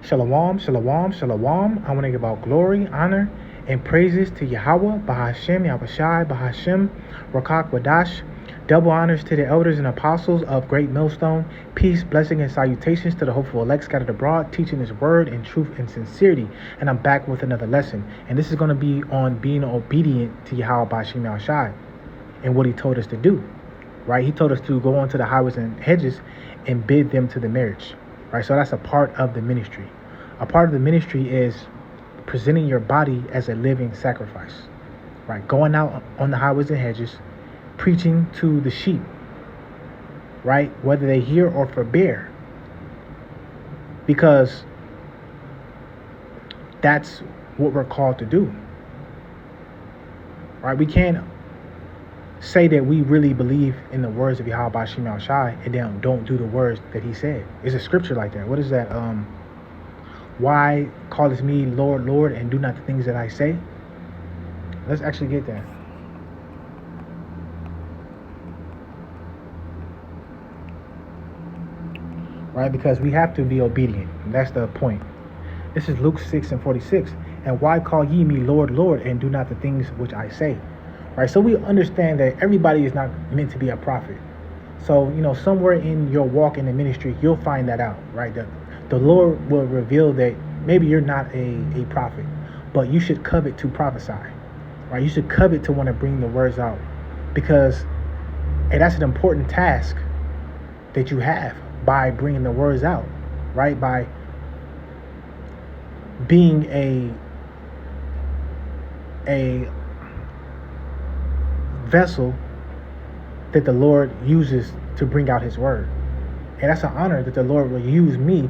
Shalom, shalom, shalom. I want to give all glory, honor, and praises to Yahweh, Bahashem, Yahushai, Bahashem, Rakak, Wadash. Double honors to the elders and apostles of Great Millstone. Peace, blessing, and salutations to the hopeful elect scattered abroad, teaching His word in truth and sincerity. And I'm back with another lesson. And this is going to be on being obedient to Yahweh, Bahashem, Yahushai, and what He told us to do. Right? He told us to go onto the highways and hedges and bid them to the marriage. Right? So that's a part of the ministry. A part of the ministry is presenting your body as a living sacrifice. Right? Going out on the highways and hedges, preaching to the sheep. Right? Whether they hear or forbear. Because that's what we're called to do. Right? We can't say that we really believe in the words of Yahweh Bashim Al Shai and then don't do the words that He said. It's a scripture like that. What is that? Why callest me Lord, Lord, and do not the things that I say? Let's actually get that. Right? Because we have to be obedient. That's the point. This is Luke 6:46. And why call ye me Lord, Lord, and do not the things which I say? Right? So we understand that everybody is not meant to be a prophet. So, somewhere in your walk in the ministry, you'll find that out, right? The Lord will reveal that maybe you're not a prophet, but you should covet to prophesy, right? You should covet to want to bring the words out, because that's an important task that you have by bringing the words out, right? By being a vessel that the Lord uses to bring out His word. And that's an honor that the Lord will use me.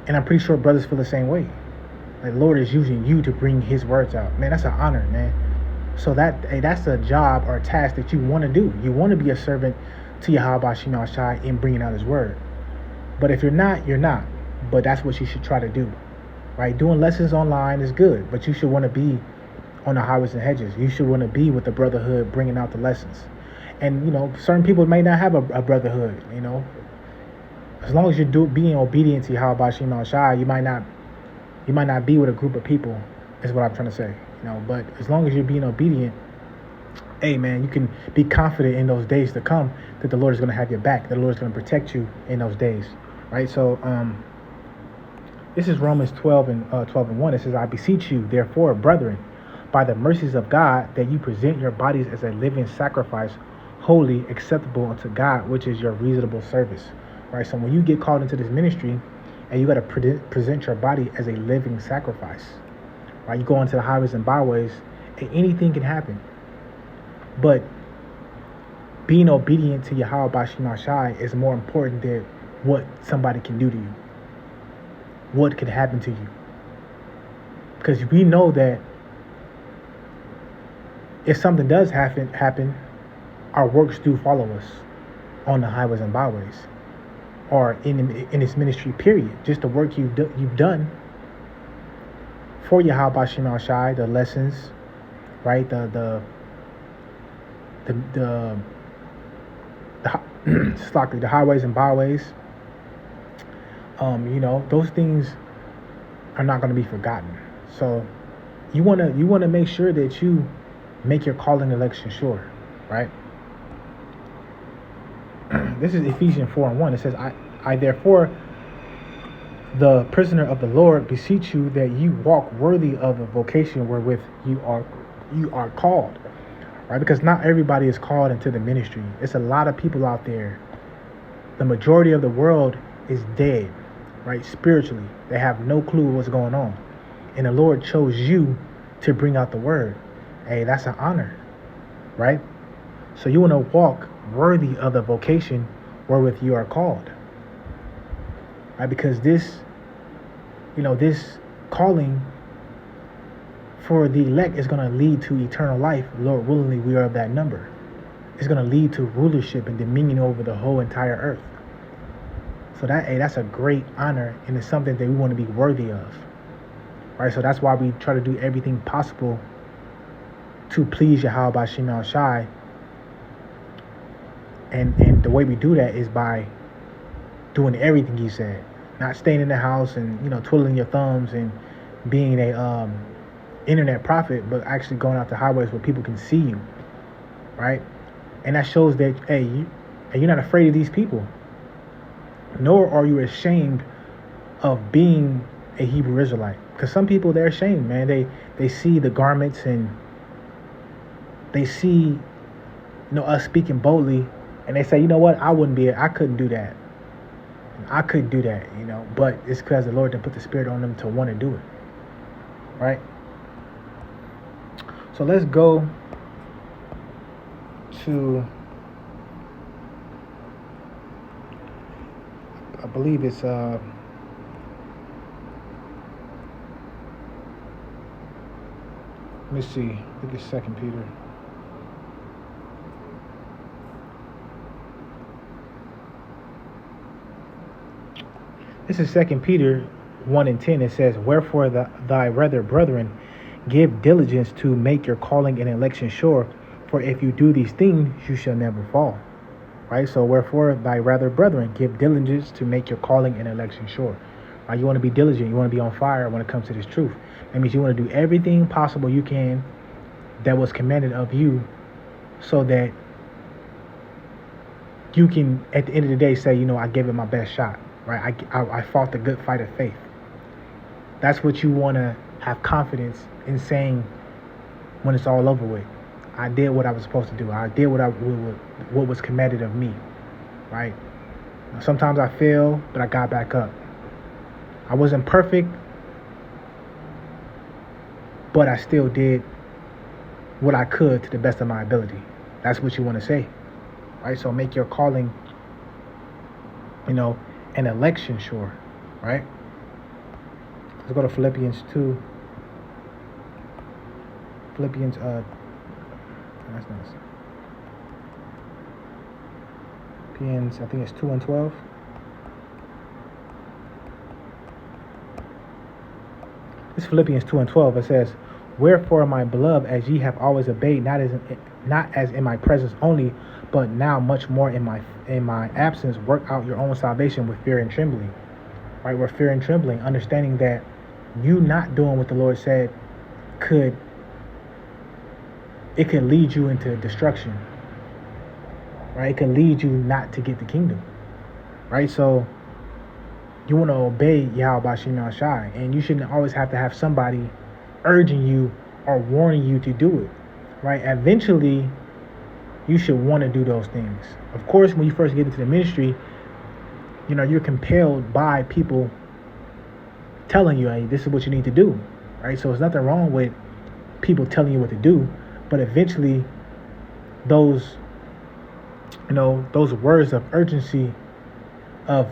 And I'm pretty sure brothers feel the same way. The Lord is using you to bring His words out. Man, that's an honor, man. So that's a job or a task that you want to do. You want to be a servant to Yahweh Bashim Al Shai in bringing out His word. But if you're not, you're not. But that's what you should try to do. Right? Doing lessons online is good, but you should want to be on the highways and hedges. You should want to be with the brotherhood bringing out the lessons. And, certain people may not have a brotherhood, As long as you're being obedient to Yahweh Bashim Al Shai, you might not be with a group of people, is what I'm trying to say. But as long as you're being obedient, hey man, you can be confident in those days to come that the Lord is going to have your back, that the Lord is going to protect you in those days. Right? So this is Romans 12:1. It says, I beseech you, therefore, brethren, by the mercies of God, that you present your bodies as a living sacrifice, holy, acceptable unto God, which is your reasonable service. Right? So when you get called into this ministry, and you got to present your body as a living sacrifice, right? You go into the highways and byways, and anything can happen. But being obedient to Yahweh Bashim Al Shai is more important than what somebody can do to you, what could happen to you. Because we know that if something does happen, our works do follow us on the highways and byways, or in this ministry period. Just the work you've done for Yahweh Bashim Al Shai, the lessons, right? The highways and byways. Those things are not going to be forgotten. So you want to make sure that you make your calling election sure, right? This is Ephesians 4:1. It says, I therefore, the prisoner of the Lord, beseech you that you walk worthy of the vocation wherewith you are called. Right? Because not everybody is called into the ministry. It's a lot of people out there. The majority of the world is dead, right? Spiritually. They have no clue what's going on. And the Lord chose you to bring out the word. Hey, that's an honor, right? So you want to walk worthy of the vocation wherewith you are called. Right? Because this calling for the elect is going to lead to eternal life. Lord willingly, we are of that number. It's going to lead to rulership and dominion over the whole entire earth. So that's a great honor, and it's something that we want to be worthy of. Right? So that's why we try to do everything possible to please Yahweh Bashim Al Shai. And the way we do that is by doing everything He said. not staying in the house and twiddling your thumbs and being a internet prophet, but actually going out to highways where people can see you, right? And that shows that you're not afraid of these people, nor are you ashamed of being a Hebrew Israelite. Because some people, they're ashamed, man. They see the garments and they see us speaking boldly, and they say, you know what, I couldn't do that. I couldn't do that, but it's because the Lord didn't put the Spirit on them to want to do it, right? So let's go to, I believe it's let me see, I think it's 2 Peter. This is 2 Peter 1:10. It says, wherefore thy rather brethren, give diligence to make your calling and election sure, for if you do these things, you shall never fall. Right? So wherefore thy rather brethren, give diligence to make your calling and election sure. Right? You want to be diligent. You want to be on fire when it comes to this truth. That means you want to do everything possible you can that was commanded of you, so that you can, at the end of the day, say, I gave it my best shot. Right? I fought the good fight of faith. That's what you want to have confidence in saying when it's all over with. I did what I was supposed to do. I did what was commanded of me. Right? Sometimes I fail, but I got back up. I wasn't perfect, but I still did what I could to the best of my ability. That's what you want to say. Right? So make your calling, an election sure, right? Let's go to Philippians 2. Philippians, that's not Philippians, I think it's 2:12. This is Philippians 2:12. It says, wherefore, my beloved, as ye have always obeyed, not as in my presence only, but now much more in my absence, work out your own salvation with fear and trembling. Right? With fear and trembling, understanding that you not doing what the Lord said could lead you into destruction. Right? It can lead you not to get the kingdom. Right? So you want to obey Yahweh Bashim Shai, and you shouldn't always have to have somebody urging you or warning you to do it. Right? Eventually, you should want to do those things. Of course, when you first get into the ministry, you're compelled by people telling you, hey, this is what you need to do. Right? So there's nothing wrong with people telling you what to do, but eventually those words of urgency of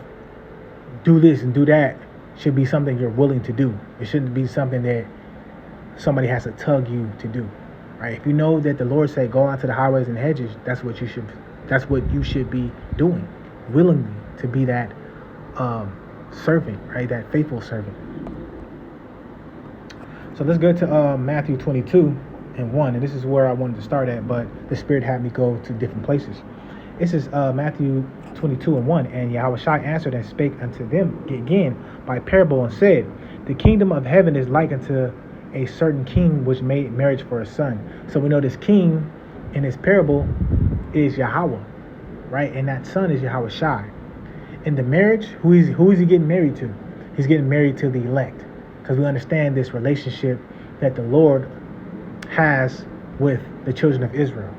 do this and do that should be something you're willing to do. It shouldn't be something that somebody has to tug you to do. Right? If you know that the Lord said go out to the highways and hedges, that's what you should be doing, willingly, to be that servant, right? That faithful servant. So let's go to Matthew 22:1, and this is where I wanted to start at, but the Spirit had me go to different places. This is Matthew 22:1, and Yahweh Shai answered and spake unto them again by parable and said, the kingdom of heaven is like unto a certain king which made marriage for a son. So we know this king in this parable is Yahweh, right? And that son is Yahweh Shai. In the marriage, who is he getting married to? He's getting married to the elect, because we understand this relationship that the Lord has with the children of Israel,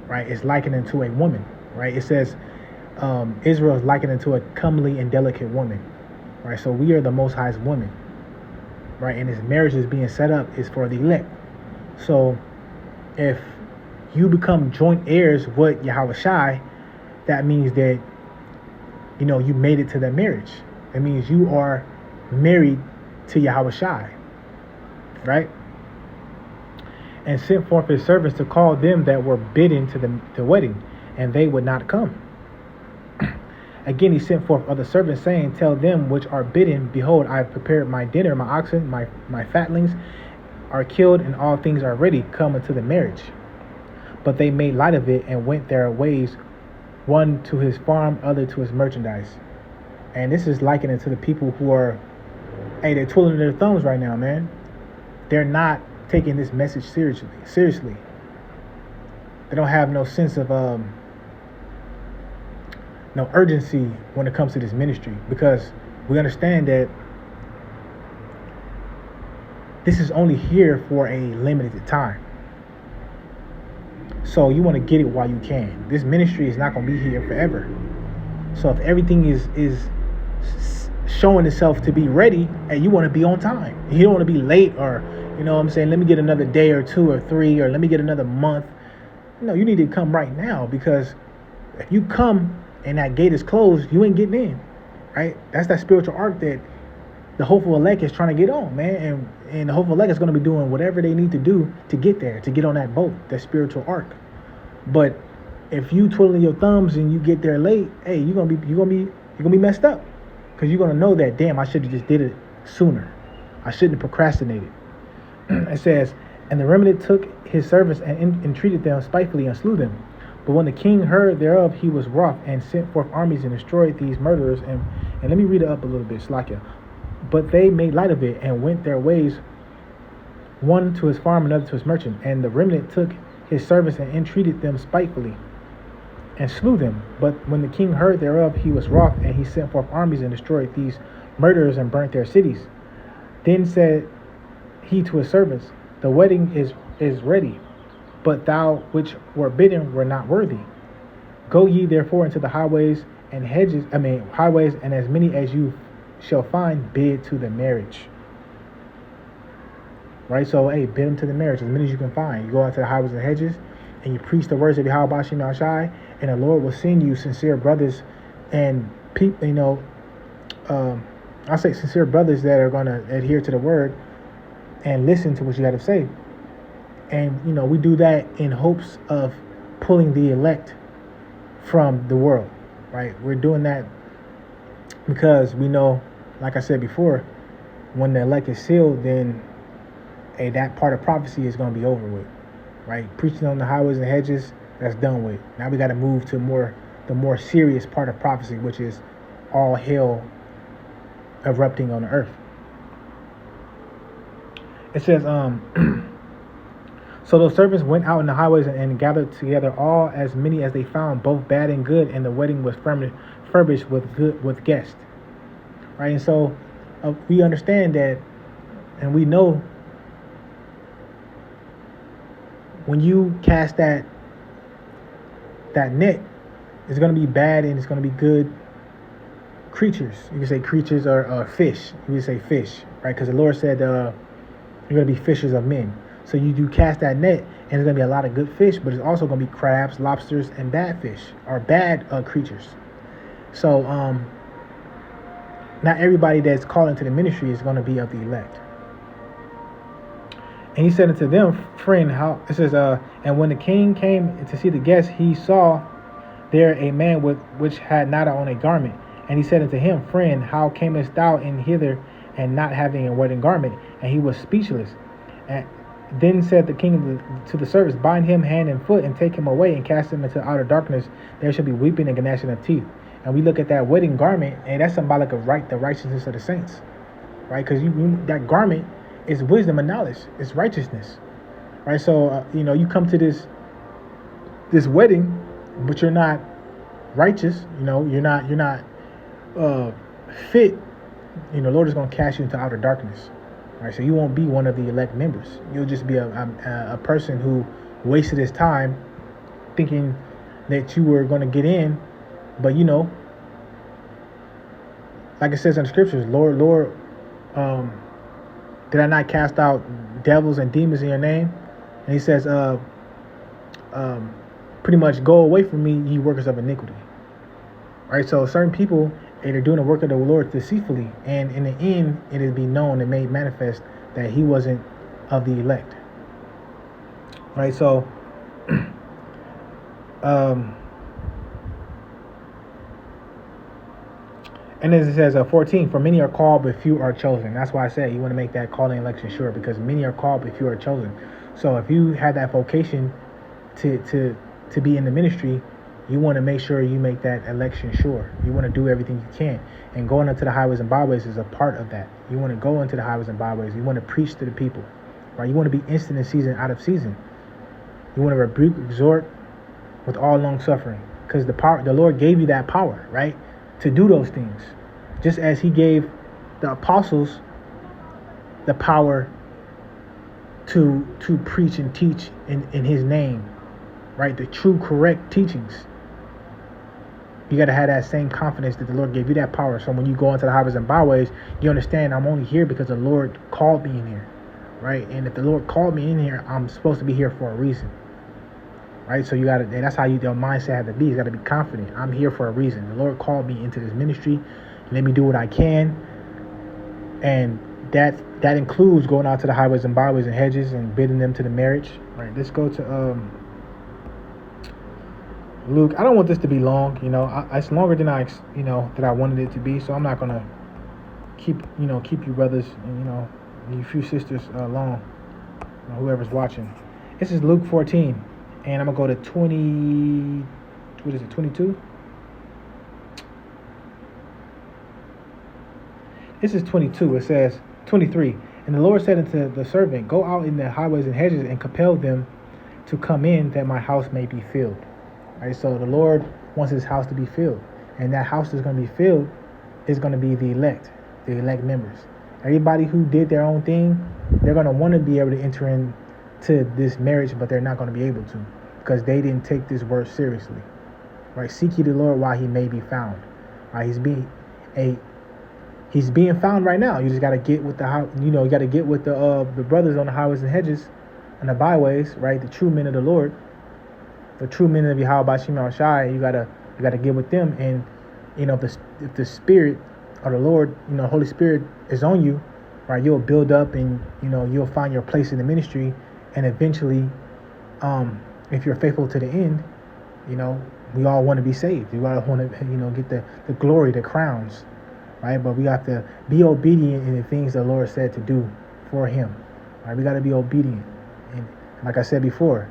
right? It's likened unto a woman, right? It says Israel is likened unto a comely and delicate woman, right? So we are the Most High's woman. Right, and his marriage is being set up is for the elect. So if you become joint heirs with Yahweh Shai, that means that you made it to that marriage. That means you are married to Yahweh Shai, right? And sent forth his servants to call them that were bidden to the wedding, and they would not come. Again, he sent forth other servants, saying, tell them which are bidden, behold, I have prepared my dinner, my oxen, my fatlings are killed, and all things are ready, come unto the marriage. But they made light of it, and went their ways, one to his farm, other to his merchandise. And this is likening to the people who are, hey, they're twiddling their thumbs right now, man. They're not taking this message seriously. They don't have no sense of no urgency when it comes to this ministry, because we understand that this is only here for a limited time. So you want to get it while you can. This ministry is not going to be here forever. So if everything is showing itself to be ready, and you want to be on time, you don't want to be late, or you know what I'm saying, let me get another day or 2 or 3, or let me get another month. No, you need to come right now, because if you come and that gate is closed, you ain't getting in, right? That's that spiritual arc that the hopeful elect is trying to get on, man. And the hopeful elect is going to be doing whatever they need to do to get there, to get on that boat, that spiritual arc. But if you twiddling your thumbs and you get there late, hey, you're gonna be messed up, because you're gonna know that, damn, I should have just did it sooner. I shouldn't have procrastinated. It says, and the remnant took his servants and entreated them spitefully and slew them. But when the king heard thereof, he was wroth and sent forth armies and destroyed these murderers. And let me read it up a little bit, Slakia. But they made light of it and went their ways, one to his farm, another to his merchant. And the remnant took his servants and entreated them spitefully and slew them. But when the king heard thereof, he was wroth, and he sent forth armies and destroyed these murderers and burnt their cities. Then said he to his servants, the wedding is ready, but thou which were bidden were not worthy. Go ye therefore into the highways and highways, and as many as you shall find, bid to the marriage. Right? So, hey, bid them to the marriage, as many as you can find. You go out to the highways and hedges, and you preach the words of Yahweh Shem Shai, and the Lord will send you sincere brothers and people, I'll say sincere brothers that are going to adhere to the word and listen to what you got to say. And, we do that in hopes of pulling the elect from the world, right? We're doing that because we know, like I said before, when the elect is sealed, then that part of prophecy is going to be over with, right? Preaching on the highways and hedges, that's done with. Now we got to move to the more serious part of prophecy, which is all hell erupting on the earth. It says, so those servants went out in the highways and gathered together all as many as they found, both bad and good, and the wedding was furnished with guests. Right, and so we understand that, and we know when you cast that net, it's going to be bad and it's going to be good creatures. You can say creatures or fish. You can say fish, right? Because the Lord said you're going to be fishers of men. So you do cast that net, and there's going to be a lot of good fish, but it's also going to be crabs, lobsters, and bad fish, or bad creatures. So not everybody that's called into the ministry is going to be of the elect. And he said unto them, friend, how it says, and when the king came to see the guests, he saw there a man which had not on a garment. And he said unto him, friend, how camest thou in hither and not having a wedding garment? And he was speechless. And then said the king to the servants, bind him hand and foot and take him away and cast him into outer darkness. There shall be weeping and gnashing of teeth. And we look at that wedding garment, and that's symbolic of the righteousness of the saints, right? Because that garment is wisdom and knowledge. It's righteousness, right? So you come to this wedding, but you're not righteous. You're not fit. Lord is going to cast you into outer darkness, right? So you won't be one of the elect members. You'll just be a person who wasted his time thinking that you were going to get in, but like it says in the scriptures, Lord, did I not cast out devils and demons in your name? And he says, pretty much, go away from me, ye workers of iniquity. Right? So certain people, they're doing the work of the Lord deceitfully, and in the end, it will be known and made manifest that he wasn't of the elect. Right? So, and as it says, 14, for many are called, but few are chosen. That's why I said you want to make that calling election sure, because many are called, but few are chosen. So if you have that vocation to be in the ministry, You want to make sure you make that election sure. You want to do everything you can. And going into the highways and byways is a part of that. You want to go into the highways and byways. You want to preach to the people, right? You want to be instant in season, out of season. You want to rebuke, exhort with all long suffering, because the Lord gave you that power, right, to do those things, just as He gave the apostles the power to preach and teach in His name, right? The true, correct teachings. You got to have that same confidence that the Lord gave you that power. So when you go into the highways and byways, you understand I'm only here because the Lord called me in here, right? And if the Lord called me in here, I'm supposed to be here for a reason, right? So you got to, and that's how your mindset has to be. You got to be confident. I'm here for a reason. The Lord called me into this ministry. Let me do what I can, and that includes going out to the highways and byways and hedges and bidding them to the marriage, right? Let's go to Luke. I don't want this to be long, it's longer than I wanted it to be, so I'm not gonna keep you brothers and you few sisters long, whoever's watching. This is Luke 14, and I'm gonna go to 22. This is 22. It says 23. And the Lord said unto the servant, go out in the highways and hedges and compel them to come in, that my house may be filled. Right, so the Lord wants His house to be filled, and that house that's going to be filled is going to be the elect members. Everybody who did their own thing, they're going to want to be able to enter into this marriage, but they're not going to be able to, because they didn't take this word seriously. Right? Seek ye the Lord while He may be found. Right? He's being found right now. You just got to get with you got to get with the brothers on the highways and hedges and the byways, right? The true men of the Lord. The true men of Yahweh Shema Shai, you gotta get with them, and if the Spirit or the Lord, Holy Spirit is on you, right? You'll build up, and you'll find your place in the ministry, and eventually, if you're faithful to the end, we all want to be saved. We all want to get the glory, the crowns, right? But we have to be obedient in the things the Lord said to do for Him, right? We got to be obedient, and like I said before,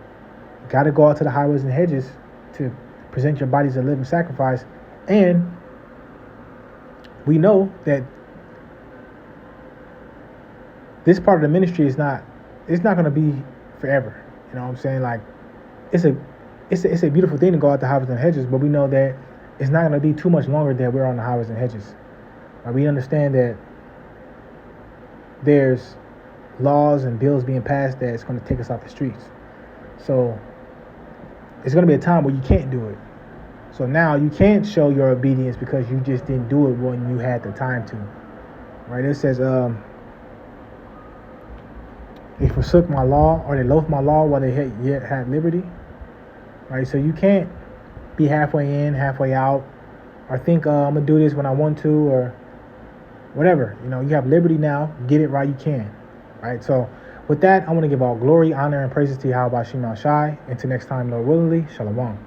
got to go out to the highways and hedges to present your bodies a living sacrifice. And we know that this part of the ministry it's not going to be forever. You know what I'm saying? Like, it's a beautiful thing to go out the highways and hedges, but we know that it's not going to be too much longer that we're on the highways and hedges. We understand that there's laws and bills being passed that's going to take us off the streets. So it's going to be a time where you can't do it. So now you can't show your obedience because you just didn't do it when you had the time to. Right? It says, they forsook my law, or they loathed my law while they yet had liberty. Right? So you can't be halfway in, halfway out, or think, I'm going to do this when I want to, or whatever. You have liberty now. Get it right you can. Right? So with that, I want to give all glory, honor, and praises to Yahweh Shema Shai. Until next time, Lord willingly, Shalom.